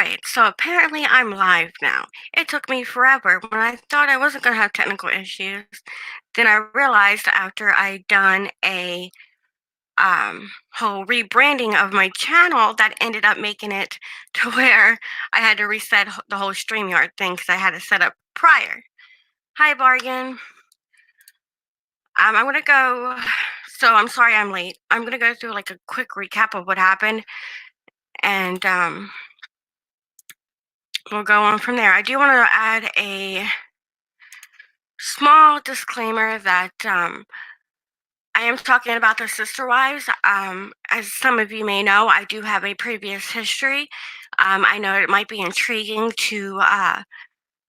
Alright, so apparently I'm live now. It took me forever when I thought I wasn't gonna have technical issues. Then I realized after I'd done a whole rebranding of my channel that ended up making it to where I had to reset the whole StreamYard thing because I had it set up prior. Hi, Bargain. I'm gonna go. So I'm sorry I'm late. I'm gonna go through like a quick recap of what happened, and we'll go on from there. I do want to add a small disclaimer that I am talking about the sister wives. As some of you may know, I do have a previous history. I know it might be intriguing to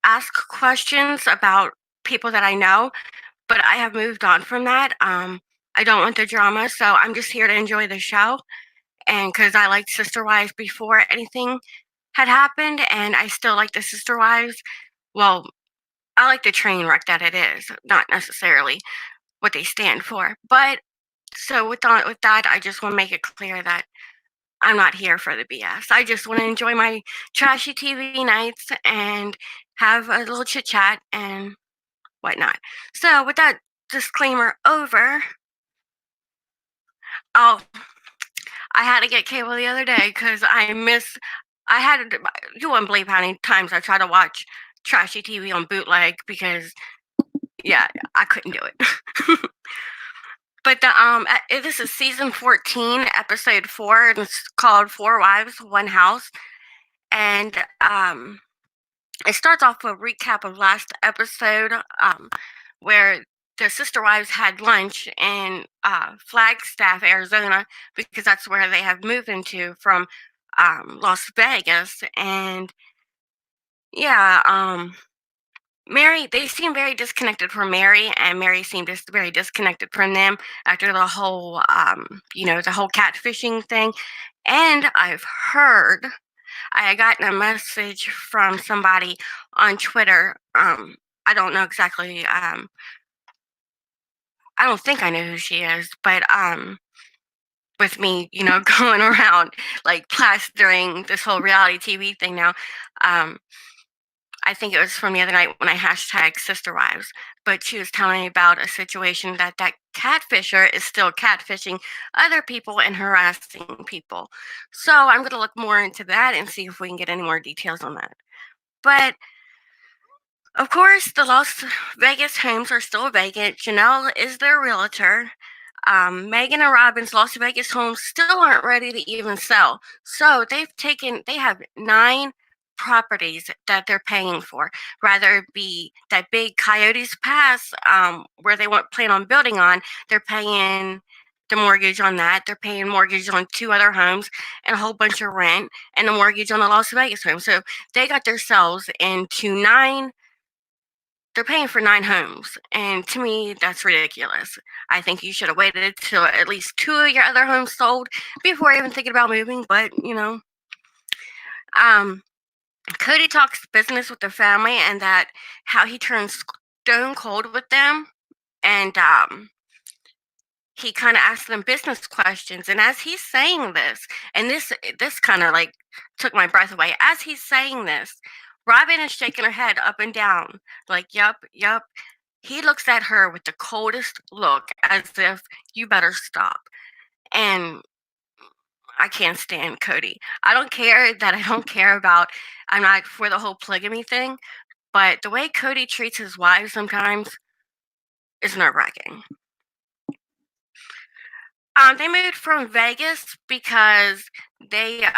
ask questions about people that I know, but I have moved on from that. I don't want the drama, so I'm just here to enjoy the show. And because I liked Sister Wives before anything had happened, and I still like the Sister Wives. Well, I like the train wreck that it is, not necessarily what they stand for. But so with that, I just want to make it clear that I'm not here for the BS. I just want to enjoy my trashy TV nights and have a little chit chat and whatnot. So with that disclaimer over, oh, I had to get cable the other day because I had you wouldn't believe how many times I tried to watch trashy TV on bootleg because yeah, I couldn't do it. But this is season 14, episode 4, and it's called 4 WIVES, 1HOUSE. And it starts off with a recap of last episode, where the sister wives had lunch in Flagstaff, Arizona, because that's where they have moved into from Las Vegas. And yeah, Mary, they seem very disconnected from Mary, and Mary seemed just very disconnected from them after the whole, the whole catfishing thing. And I've heard, I had gotten a message from somebody on Twitter. I don't know exactly. I don't think I know who she is, but with me, going around like plastering this whole reality TV thing now. Um, I think it was from the other night when I hashtag sister wives, but she was telling me about a situation that catfisher is still catfishing other people and harassing people. So I'm going to look more into that and see if we can get any more details on that. But of course, the Las Vegas homes are still vacant. Janelle is their realtor. Megan and Robin's Las Vegas homes still aren't ready to even sell. So they have 9 properties that they're paying for. Rather it be that big Coyotes Pass, where they plan on building on, they're paying the mortgage on that. They're paying mortgage on 2 other homes and a whole bunch of rent and the mortgage on the Las Vegas home. So they got themselves into 9, they're paying for 9 homes, and to me, that's ridiculous. I think you should have waited till at least 2 of your other homes sold before even thinking about moving, but, Um, Cody talks business with the family and that how he turns stone cold with them, and, he kinda asks them business questions, and as he's saying this, and this kinda, like, took my breath away. As he's saying this, Robin is shaking her head up and down, like, "Yup, yup." He looks at her with the coldest look as if, "You better stop." And I can't stand Cody. I don't care about I'm not for the whole polygamy thing, but the way Cody treats his wives sometimes is nerve-wracking. They moved from Vegas because they,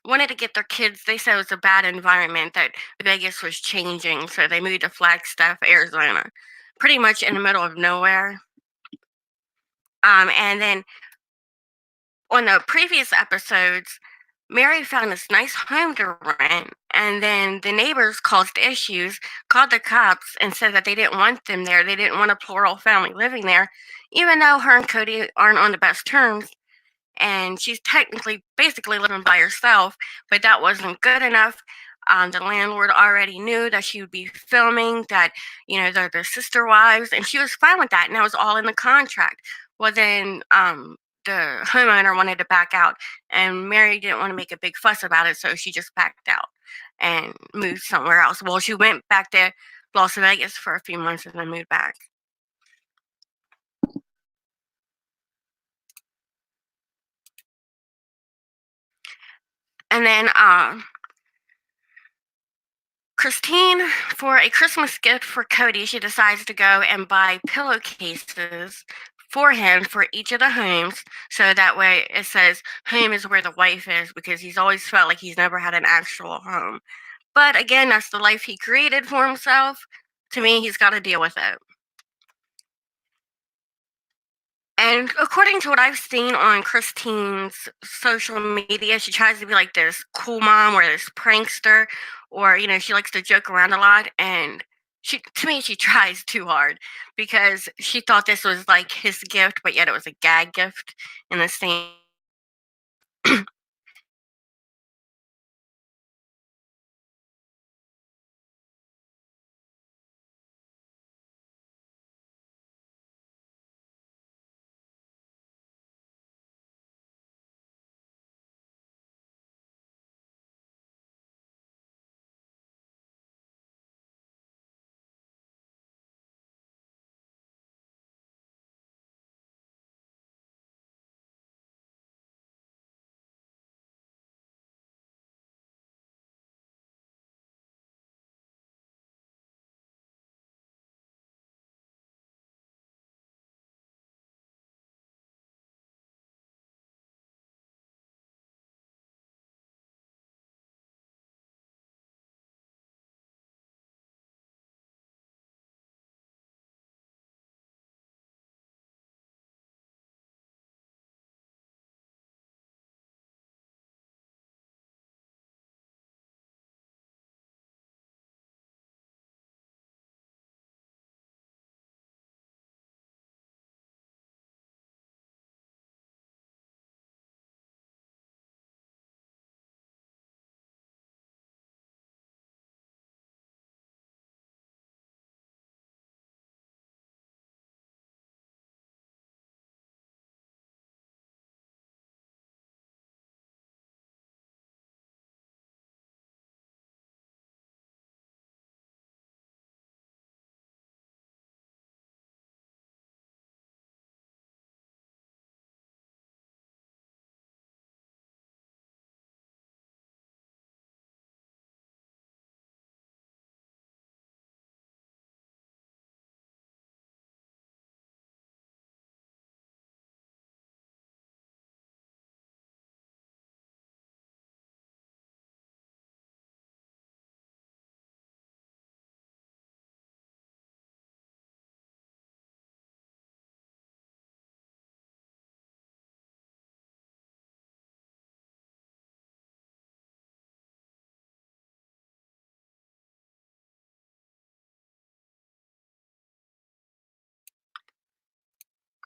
wanted to get their kids. They said it was a bad environment, that Vegas was changing, so they moved to Flagstaff, Arizona, pretty much in the middle of nowhere. And then on the previous episodes, Mary found this nice home to rent, and then the neighbors caused issues, called the cops, and said that they didn't want them there. They didn't want a plural family living there, even though her and Cody aren't on the best terms. And she's technically basically living by herself, but that wasn't good enough. The landlord already knew that she would be filming, that, they're sister wives, and she was fine with that, and that was all in the contract. Well, then the homeowner wanted to back out, and Mary didn't want to make a big fuss about it, so she just backed out and moved somewhere else. Well, she went back to Las Vegas for a few months and then moved back. And then Christine, for a Christmas gift for Cody, she decides to go and buy pillowcases for him for each of the homes. So that way it says home is where the wife is, because he's always felt like he's never had an actual home. But again, that's the life he created for himself. To me, he's got to deal with it. And according to what I've seen on Christine's social media, she tries to be like this cool mom or this prankster, or she likes to joke around a lot. And to me, she tries too hard, because she thought this was like his gift, but yet it was a gag gift in the same.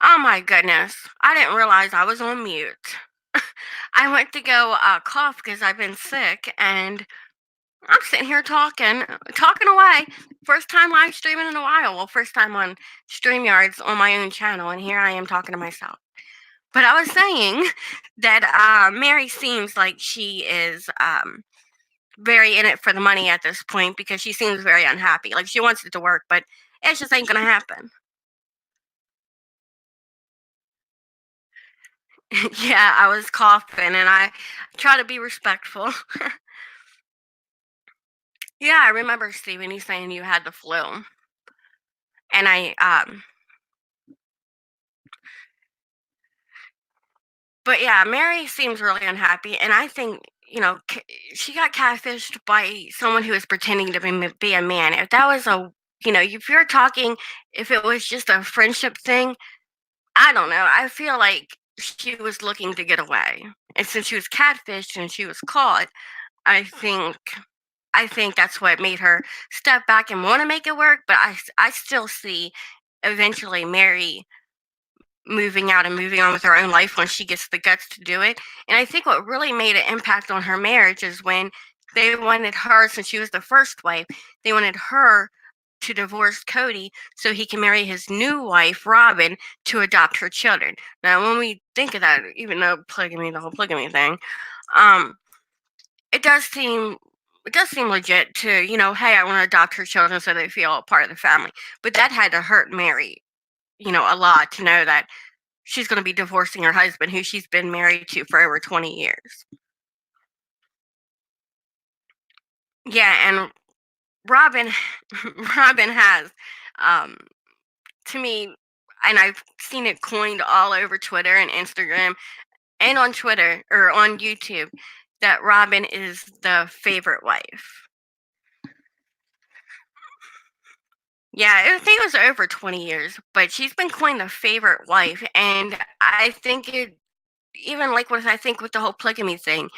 Oh my goodness. I didn't realize I was on mute. I went to go cough because I've been sick, and I'm sitting here talking away. First time live streaming in a while. Well, first time on StreamYards on my own channel, and here I am talking to myself. But I was saying that Mary seems like she is very in it for the money at this point, because she seems very unhappy. Like, she wants it to work, but it just ain't gonna happen. Yeah, I was coughing, and I try to be respectful. Yeah, I remember Steven, you saying you had the flu, and but yeah, Mary seems really unhappy, and I think, she got catfished by someone who was pretending to be a man. If that was if you're talking, if it was just a friendship thing, I don't know. I feel like she was looking to get away, and since she was catfished and she was caught, I think, that's what made her step back and want to make it work. But I still see eventually Mary moving out and moving on with her own life when she gets the guts to do it. And I think what really made an impact on her marriage is when they wanted her, since she was the first wife, they wanted her to divorce Cody so he can marry his new wife, Robin, to adopt her children. Now, when we think of that, even though polygamy, the whole polygamy thing, um, it does seem it does seem legit to, hey, I want to adopt her children so they feel a part of the family. But that had to hurt Mary, a lot to know that she's going to be divorcing her husband, who she's been married to for over 20 years. Yeah, and Robin, Robin has, um, to me, and I've seen it coined all over Twitter and Instagram and on Twitter or on YouTube, that Robin is the favorite wife. Yeah, I think it was over 20 years, but she's been coined the favorite wife, and I think it even like what I think with the whole polygamy thing,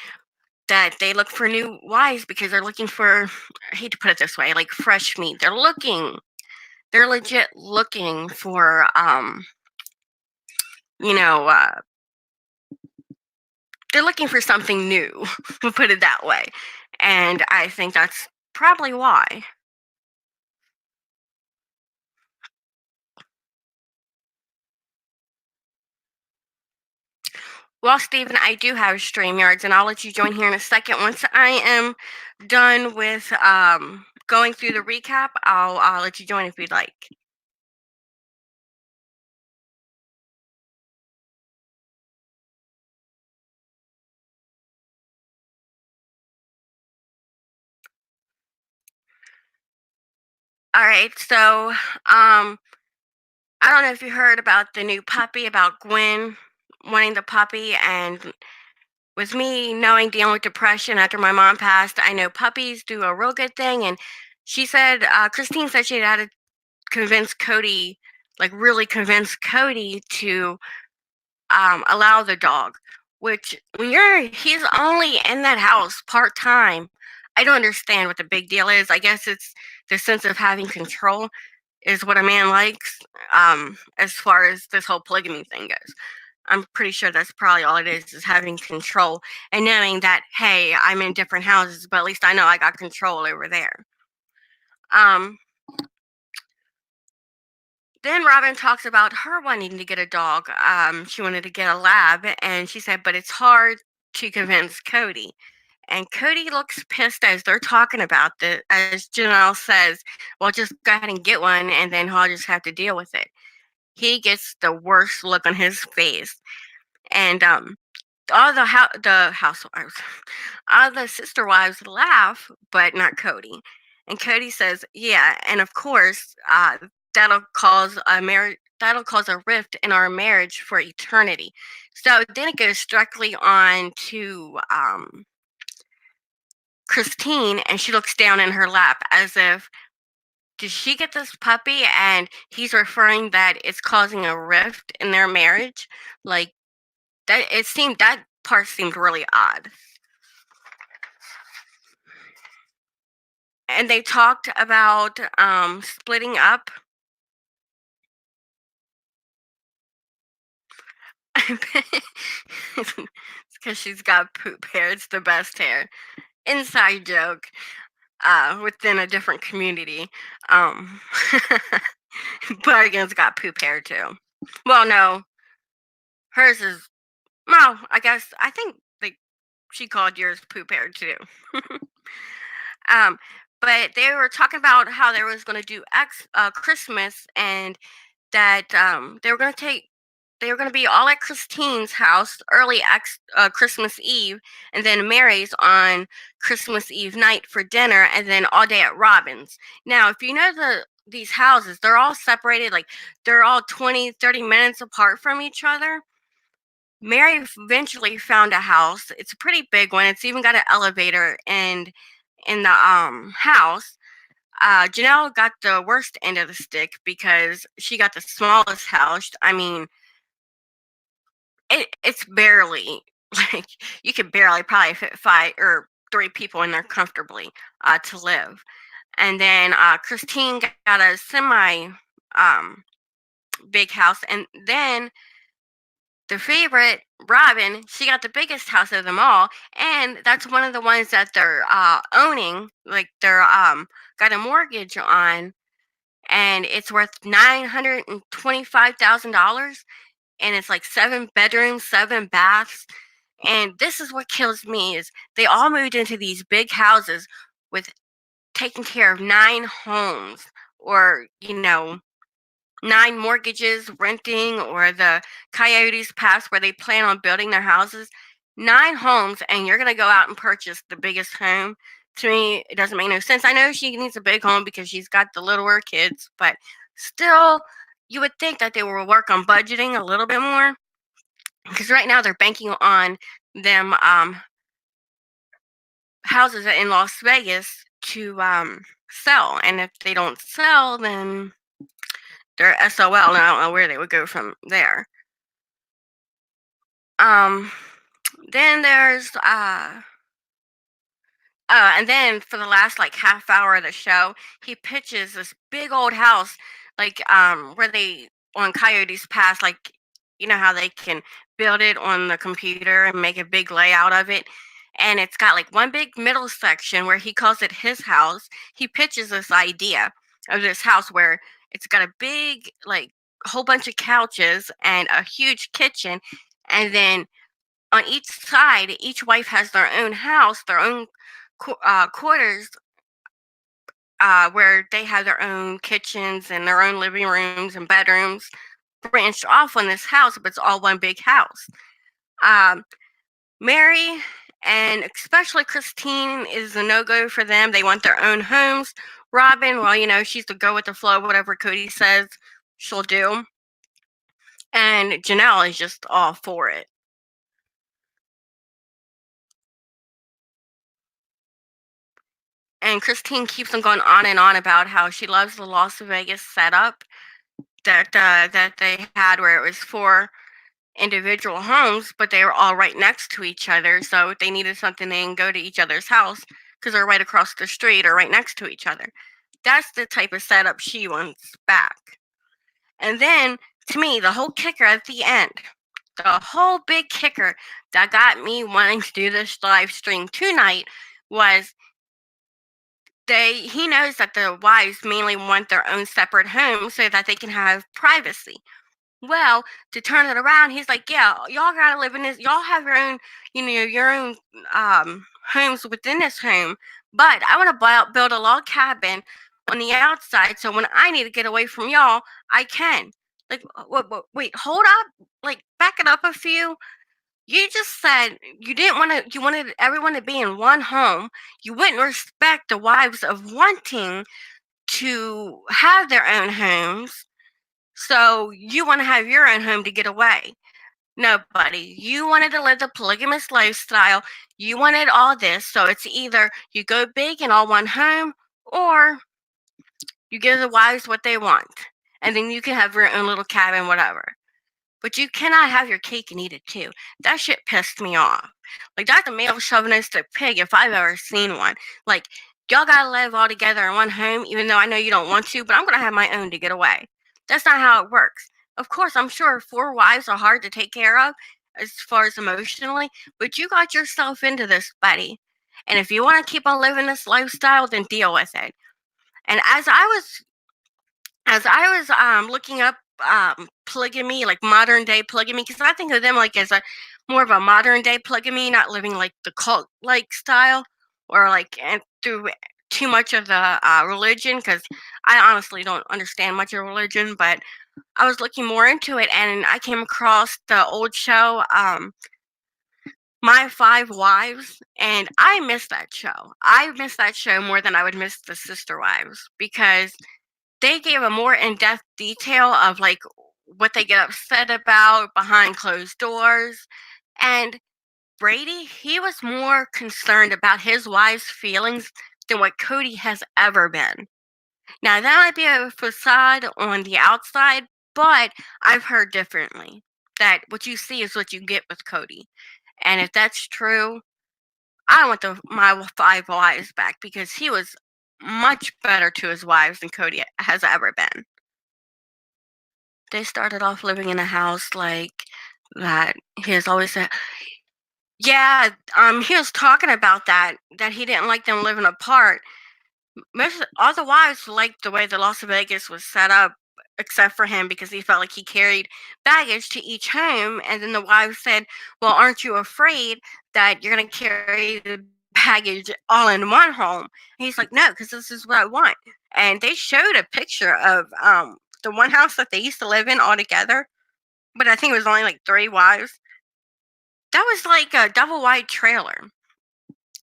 that they look for new wives because they're looking for, I hate to put it this way, like fresh meat. They're legit looking for, you know, uh, they're looking for something new. We'll put it that way, and I think that's probably why. Well, Stephen, I do have StreamYards, and I'll let you join here in a second. Once I am done with going through the recap, I'll let you join if you'd like. All right, so I don't know if you heard about the new puppy, about Gwen wanting the puppy, and with me knowing dealing with depression after my mom passed, I know puppies do a real good thing. And she said, Christine said she had to convince Cody, like really convince Cody to allow the dog. Which when he's only in that house part time, I don't understand what the big deal is. I guess it's the sense of having control is what a man likes, as far as this whole polygamy thing goes. I'm pretty sure that's probably all it is having control and knowing that, hey, I'm in different houses, but at least I know I got control over there. Um, then Robin talks about her wanting to get a dog. She wanted to get a lab, and she said, but it's hard to convince Cody. And Cody looks pissed as they're talking about this, as Janelle says, well, just go ahead and get one, and then I'll just have to deal with it. He gets the worst look on his face. And all the housewives, all the sister wives laugh, but not Cody. And Cody says, "Yeah, and of course, that'll cause a marriage. That'll cause a rift in our marriage for eternity." So then it goes directly on to Christine, and she looks down in her lap as if, did she get this puppy? And he's referring that it's causing a rift in their marriage. Like that part seemed really odd. And they talked about splitting up. It's because she's got poop hair. It's the best hair. Inside joke. Within a different community. Um, Bargain's got poop hair too. Well, no, hers is. Well, I think she called yours poop hair too. um, but they were talking about how they was going to do Christmas, and that they were going to be all at Christine's house early Christmas Eve, and then Mary's on Christmas Eve night for dinner, and then all day at Robin's. Now, if you know these houses, they're all separated, like they're all 20, 30 minutes apart from each other. Mary eventually found a house. It's a pretty big one. It's even got an elevator in the house. Janelle got the worst end of the stick because she got the smallest house. I mean, it's barely like you could barely probably fit five or three people in there comfortably to live. And then Christine got a semi um, big house, and then the favorite Robin, she got the biggest house of them all, and that's one of the ones that they're owning, like they're got a mortgage on. and it's worth $925,000, and it's like 7 bedrooms, 7 baths. And this is what kills me is they all moved into these big houses with taking care of 9 homes, or, 9 mortgages, renting, or the Coyotes Pass where they plan on building their houses. 9 homes, and you're going to go out and purchase the biggest home. To me, it doesn't make no sense. I know she needs a big home because she's got the littler kids, but still, you would think that they will work on budgeting a little bit more, because right now they're banking on them houses in Las Vegas to sell. And if they don't sell, then they're SOL, and I don't know where they would go from there. Um, then there's and then for the last like half hour of the show, he pitches this big old house, like where they on Coyotes Pass, like how they can build it on the computer and make a big layout of it. And it's got like one big middle section where he calls it his house. He pitches this idea of this house where it's got a big, like, whole bunch of couches and a huge kitchen, and then on each side, each wife has their own house, their own quarters, where they have their own kitchens and their own living rooms and bedrooms branched off on this house, but it's all one big house. Um, Mary and especially Christine is a no go for them. They want their own homes. Robin, well, she's the go with the flow, whatever Cody says, she'll do. And Janelle is just all for it. And Christine keeps on going on and on about how she loves the Las Vegas setup that they had, where it was 4 individual homes, but they were all right next to each other. So if they needed something, they can go to each other's house because they're right across the street or right next to each other. That's the type of setup she wants back. And then, to me, the whole kicker at the end, the whole big kicker that got me wanting to do this live stream tonight was he knows that the wives mainly want their own separate homes so that they can have privacy. Well, to turn it around, he's like, "Yeah, y'all gotta live in this. Y'all have your own, your own homes within this home. But I want to build a log cabin on the outside, so when I need to get away from y'all, I can." Like, wait, hold up, like, back it up a few. You just said you didn't want to. You wanted everyone to be in one home. You wouldn't respect the wives of wanting to have their own homes, so you want to have your own home to get away. No, buddy. You wanted to live the polygamous lifestyle. You wanted all this. So it's either you go big in all one home, or you give the wives what they want. And then you can have your own little cabin, whatever. But you cannot have your cake and eat it too. That shit pissed me off. Like, that's a male chauvinistic pig if I've ever seen one. Like, y'all gotta live all together in one home, even though I know you don't want to, but I'm gonna have my own to get away. That's not how it works. Of course, I'm sure 4 wives are hard to take care of as far as emotionally, but you got yourself into this, buddy. And if you want to keep on living this lifestyle, then deal with it. And as I was looking up polygamy, like modern day polygamy, because I think of them like as a more of a modern day polygamy, not living like the cult like style, or like through too much of the religion, because I honestly don't understand much of religion. But I was looking more into it, and I came across the old show, My 5 Wives, and I miss that show. I miss that show more than I would miss the Sister Wives, because they gave a more in-depth detail of like what they get upset about behind closed doors. And Brady, he was more concerned about his wife's feelings than what Cody has ever been. Now, that might be a facade on the outside, but I've heard differently, that what you see is what you get with Cody. And if that's true, I want my 5 wives back, because he was much better to his wives than Cody has ever been. They started off living in a house like that. He has always said, yeah, he was talking about that he didn't like them living apart, most all the wives liked the way the Las Vegas was set up, except for him because he felt like he carried baggage to each home. And then the wives said, "Well, aren't you afraid that you're going to carry the baggage all in one home?" And he's like, "No, because this is what I want." And they showed a picture of the one house that they used to live in all together, but I think it was only like three wives. That was like a double wide trailer.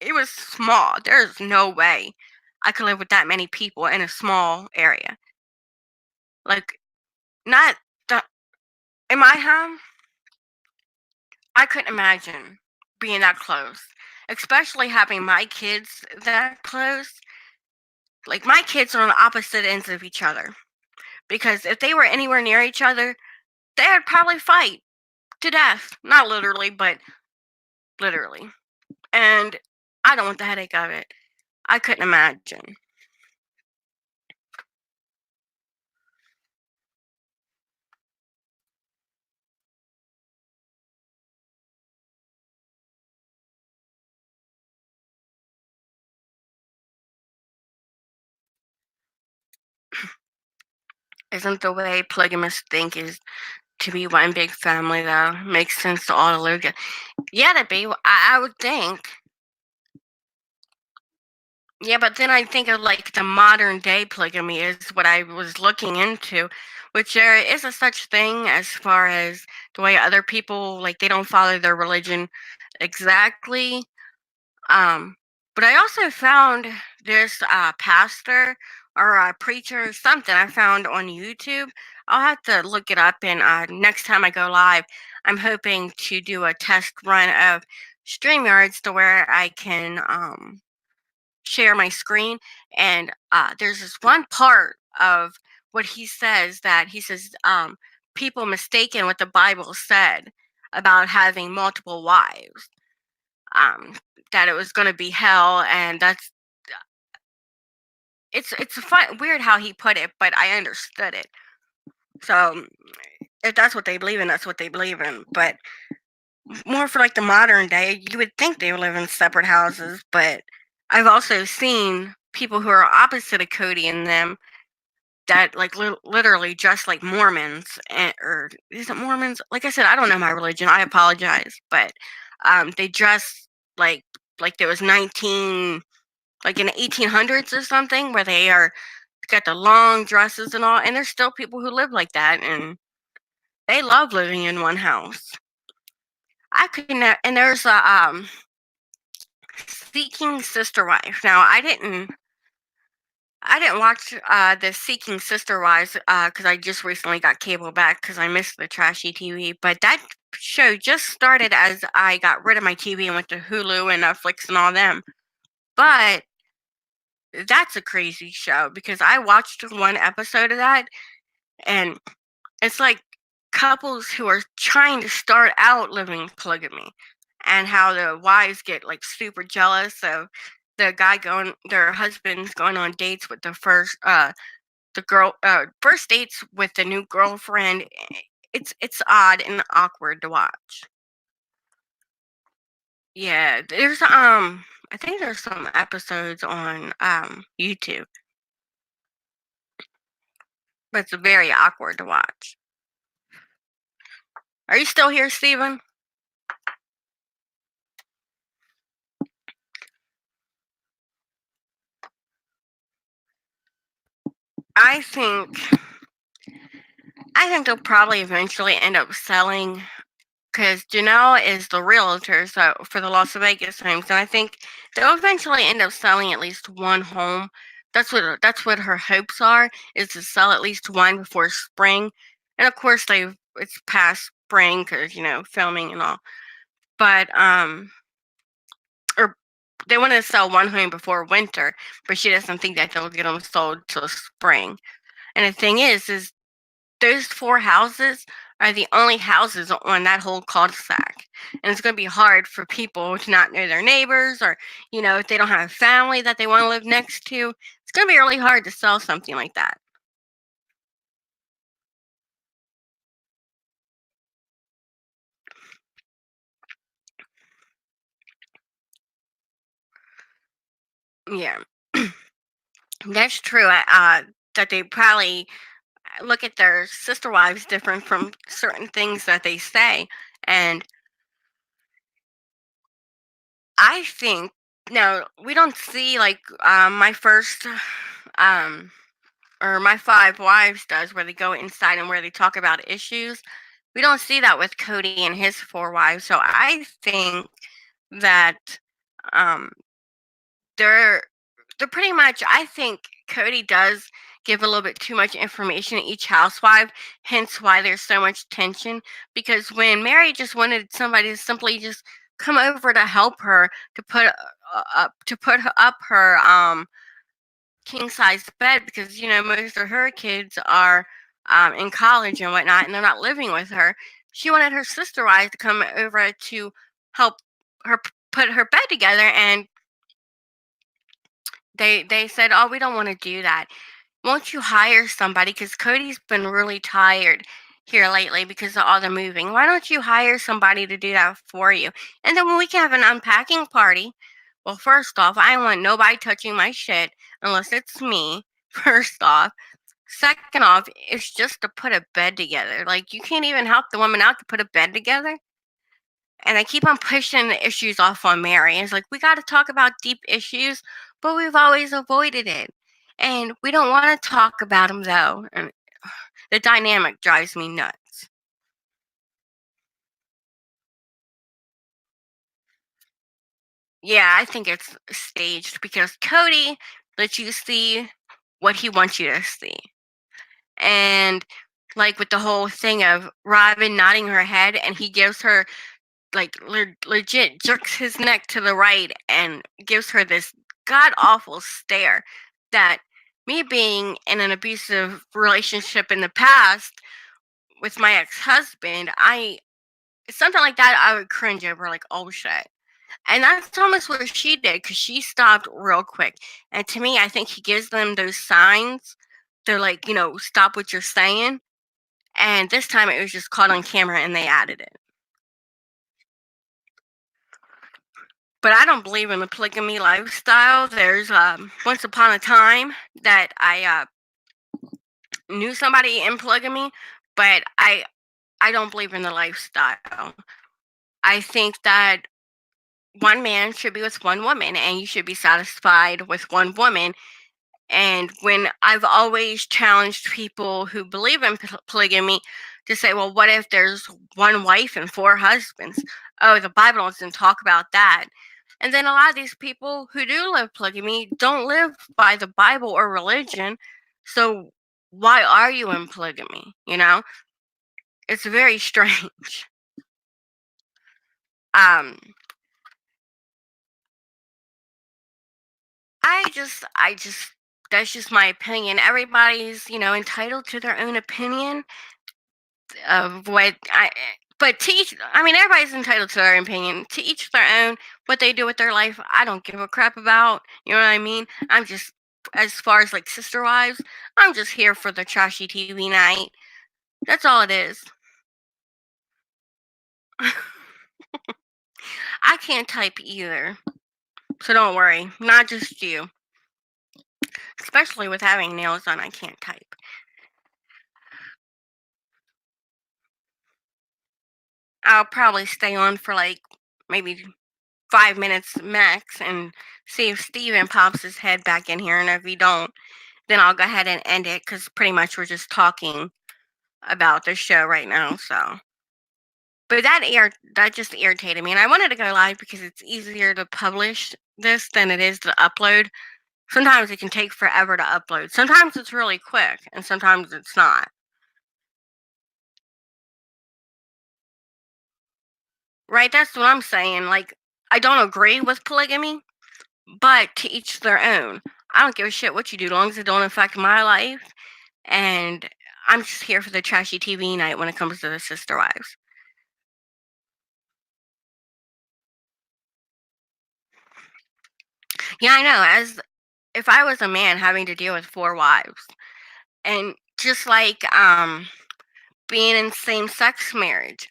It was small. There's no way I could live with that many people in a small area. Like, not the in my home, I couldn't imagine being that close, especially having my kids that close. Like, my kids are on the opposite ends of each other because if they were anywhere near each other, they would probably fight to death. Not literally, but literally. And I don't want the headache of it. I couldn't imagine. Isn't the way polygamists think is to be one big family, though? Makes sense to all the live. Yeah, to be. I would think. Yeah, but then I think of like the modern day polygamy is what I was looking into, which there is a such thing as far as the way other people like they don't follow their religion exactly. Um, but I also found this pastor or a preacher, something I found on YouTube. I'll have to look it up, and next time I go live, I'm hoping to do a test run of StreamYards to where I can share my screen. And there's this one part of what he says that he says people mistaken what the Bible said about having multiple wives, um, that it was going to be hell, and that's it's fun weird how he put it, but I understood it. So if that's what they believe in, that's what they believe in. But more for like the modern day, you would think they would live in separate houses, but I've also seen people who are opposite of Cody and them that like literally dress like Mormons, or is it Mormons? Like I said, I don't know my religion. I apologize, but they dress like there was 19 like in the 1800s or something, where they are got the long dresses and all, and there's still people who live like that, and they love living in one house. I could not, and there's a Seeking Sister Wife. Now I didn't watch the Seeking Sister Wives because I just recently got cable back because I missed the trashy TV. But that show just started as I got rid of my TV and went to Hulu and Netflix and all them. But that's a crazy show because I watched one episode of that, and it's like couples who are trying to start out living polygamy, and how the wives get like super jealous of the guy going their husbands going on dates with the girl first dates with the new girlfriend. It's odd and awkward to watch. Yeah, there's I think there's some episodes on YouTube, but it's very awkward to watch. Are you still here, Steven? I think I think they'll probably eventually end up selling because Janelle is the realtor so for the Las Vegas homes, and I think they'll eventually end up selling at least one home. That's what her hopes are, is to sell at least one before spring, and of course it's past spring because filming and all. But or they want to sell one home before winter, but she doesn't think that they'll get them sold till spring. And the thing is those four houses are the only houses on that whole cul-de-sac. And it's going to be hard for people to not know their neighbors, or, if they don't have a family that they want to live next to. It's going to be really hard to sell something like that. Yeah. That's true. That they probably look at their sister wives different from certain things that they say. And I think no, we don't see like my first um or my five wives does, where they go inside and where they talk about issues. We don't see that with Cody and his four wives. So I think that um they're they're pretty much, I think Cody does give a little bit too much information to each housewife, hence why there's so much tension. Because when Mary just wanted somebody to simply just come over to help her to put up her king size bed, because most of her kids are in college and whatnot, and they're not living with her. She wanted her sister wives to come over to help her put her bed together, and they said, "Oh, we don't want to do that. Won't you hire somebody? Because Cody's been really tired here lately because of all the moving. Why don't you hire somebody to do that for you? And then when we can have an unpacking party." Well, first off, I don't want nobody touching my shit unless it's me. First off. Second off, it's just to put a bed together. Like, you can't even help the woman out to put a bed together. And I keep on pushing the issues off on Mary. It's like, we got to talk about deep issues, but we've always avoided it. And we don't want to talk about them, though. And the dynamic drives me nuts. Yeah, I think it's staged because Cody lets you see what he wants you to see. And like with the whole thing of Robin nodding her head, and he gives her like legit jerks his neck to the right and gives her this god awful stare that, me being in an abusive relationship in the past with my ex-husband, I something like that I would cringe over, like, oh shit. And that's almost what she did, because she stopped real quick. And to me, I think he gives them those signs. They're like, stop what you're saying. And this time it was just caught on camera and they added it. But I don't believe in the polygamy lifestyle. There's once upon a time that I knew somebody in polygamy, but I don't believe in the lifestyle. I think that one man should be with one woman, and you should be satisfied with one woman. And when I've always challenged people who believe in polygamy to say, well, what if there's one wife and four husbands? Oh, the Bible doesn't talk about that. And then a lot of these people who do live polygamy don't live by the Bible or religion. So why are you in polygamy? It's very strange. Um, I just, that's just my opinion. Everybody's, entitled to their own opinion of what I. But I mean, everybody's entitled to their opinion. To each their own. What they do with their life, I don't give a crap about. You know what I mean? I'm just, as far as like sister wives, I'm just here for the trashy TV night. That's all it is. I can't type either, so don't worry. Not just you. Especially with having nails on, I can't type. I'll probably stay on for like maybe 5 minutes max and see if Steven pops his head back in here. And if he don't, then I'll go ahead and end it, because pretty much we're just talking about the show right now. So, but that just irritated me, and I wanted to go live because it's easier to publish this than it is to upload. Sometimes it can take forever to upload. Sometimes it's really quick, and sometimes it's not. Right? That's what I'm saying. Like, I don't agree with polygamy, but to each their own. I don't give a shit what you do, as long as it don't affect my life. And I'm just here for the trashy TV night when it comes to the sister wives. Yeah, I know. As if I was a man having to deal with four wives, and just like being in same sex marriage,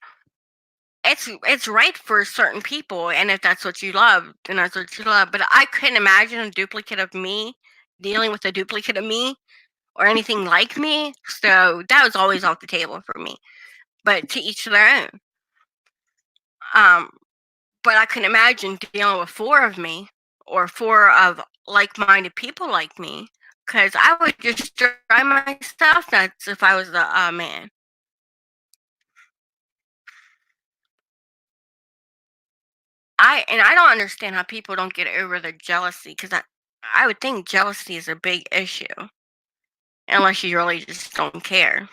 it's right for certain people, and if that's what you love, then that's what you love. But I couldn't imagine a duplicate of me dealing with a duplicate of me or anything like me. So that was always off the table for me. But to each their own. Um, but I couldn't imagine dealing with four of me or four of like-minded people like me, because I would just drive myself nuts if I was a man. I don't understand how people don't get over their jealousy, because I would think jealousy is a big issue unless you really just don't care.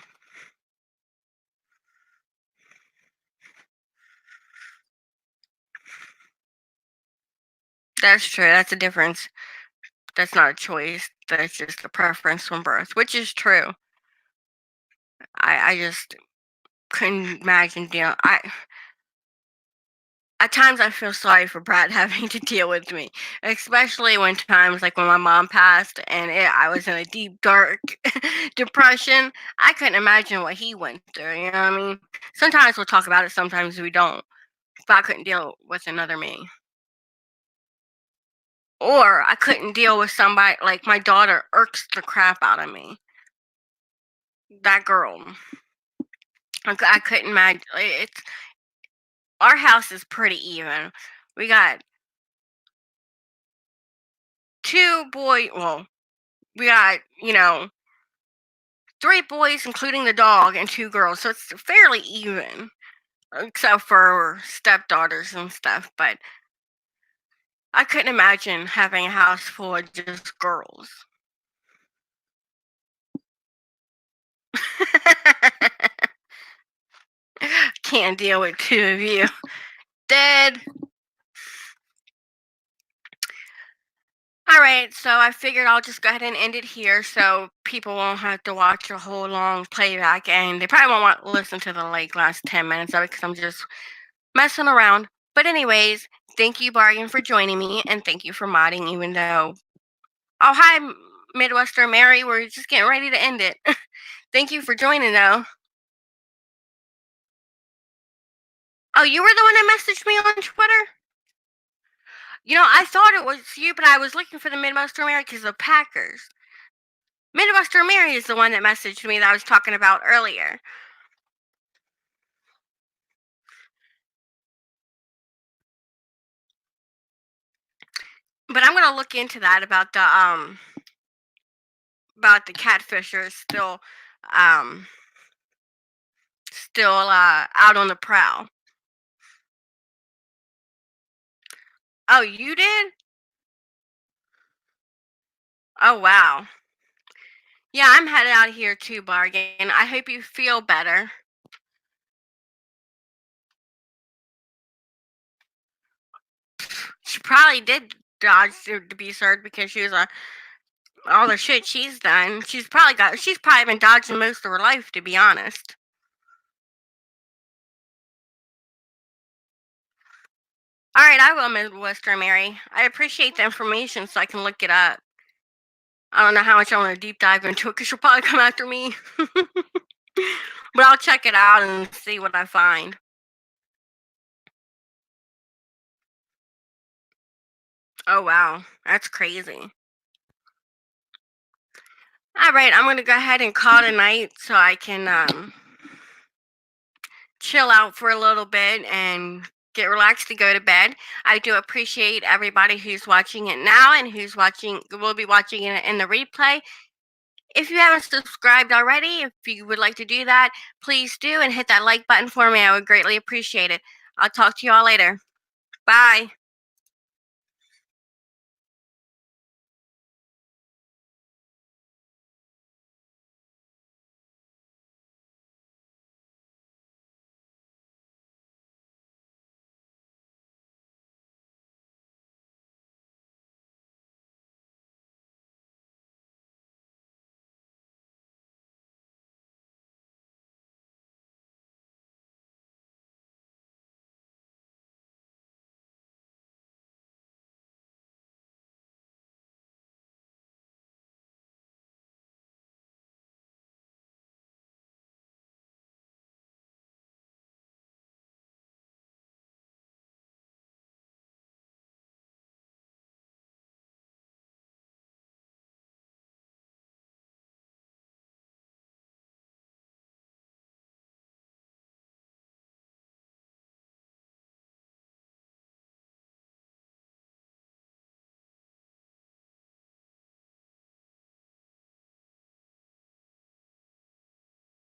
That's true. That's a difference. That's not a choice. That's just a preference from birth, which is true. I just couldn't imagine dealing. I At times I feel sorry for Brad having to deal with me, especially when times like when my mom passed and I was in a deep dark depression. I couldn't imagine what he went through. You know what I mean? Sometimes we'll talk about it, sometimes we don't. But I couldn't deal with another me, or I couldn't deal with somebody like my daughter irks the crap out of me. That girl, I couldn't imagine. It's Our house is pretty even. We got two boy. Well, we got three boys, including the dog, and two girls. So it's fairly even, except for stepdaughters and stuff. But I couldn't imagine having a house full of just girls. Can't deal with two of you. Dead. All right, so I figured I'll just go ahead and end it here so people won't have to watch a whole long playback, and they probably won't want to listen to the like last 10 minutes of it because I'm just messing around. But anyways, thank you, Bargain, for joining me, and thank you for modding, even though. Oh, hi, Midwestern Mary. We're just getting ready to end it. Thank you for joining, though. Oh, you were the one that messaged me on Twitter? I thought it was you, but I was looking for the Midwestern Mary because of Packers. Midwestern Mary is the one that messaged me that I was talking about earlier. But I'm gonna look into that about the catfishers um still out on the prowl. Oh, you did? Oh wow. Yeah, I'm headed out of here too, Bargain. I hope you feel better. She probably did dodge to be served because she was all the shit she's done. She's probably been dodging most of her life, to be honest. All right, I will, Midwestern Mary. I appreciate the information so I can look it up. I don't know how much I want to deep dive into it because she'll probably come after me. But I'll check it out and see what I find. Oh wow, that's crazy. All right, I'm gonna go ahead and call it a night so I can chill out for a little bit and get relaxed to go to bed. I do appreciate everybody who's watching it now and who's watching will be watching it in the replay. If you haven't subscribed already, if you would like to do that, please do and hit that like button for me. I would greatly appreciate it. I'll talk to you all later. Bye.